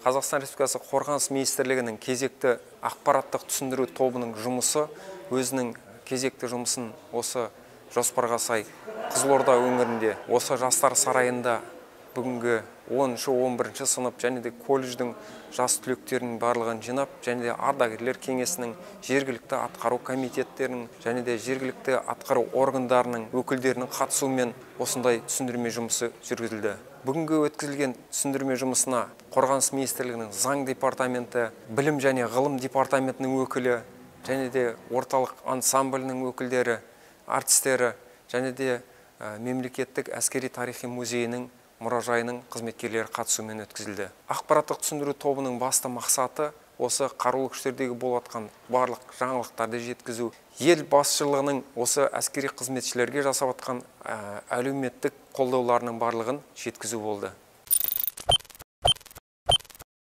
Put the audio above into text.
Қазақстан Республикасы Қорғаныс министрлігінің кезекті ақпараттық түсіндіру тобының жұмысы өзінің кезекті жұмысын осы жоспарға сай Қызылорда өңірінде, осы жастар сарайында бүгінгі 10-11 сынып және де колледждің жас түлектерінің барлығын жинап, және де ардагерлер кеңесінің, жергілікті атқару комитеттерінің және де жергілікті атқару органдарының өкілдерінің қатысуымен осындай түсіндірме жұмысы жүргізілді. Бүгінгі өткізілген түсіндірме жұмысына Қорғаныс министрлігінің заң департаменті, білім және ғылым департаментінің өкілі, және де орталық ансамблінің өкілдері, артистері, және де мемлекеттік әскери тарихи музейінің мұражайының қызметкерлері қатысуымен өткізілді. Ақпараттық түсіндіру тобының басты мақсаты осы қарулы күштердегі болып жатқан барлық жаңалықтарды жеткізу, ел басшылығының осы әскери қызметшілерге жасап жатқан әлеуметтік қолдауларының барлығын жеткізу болды.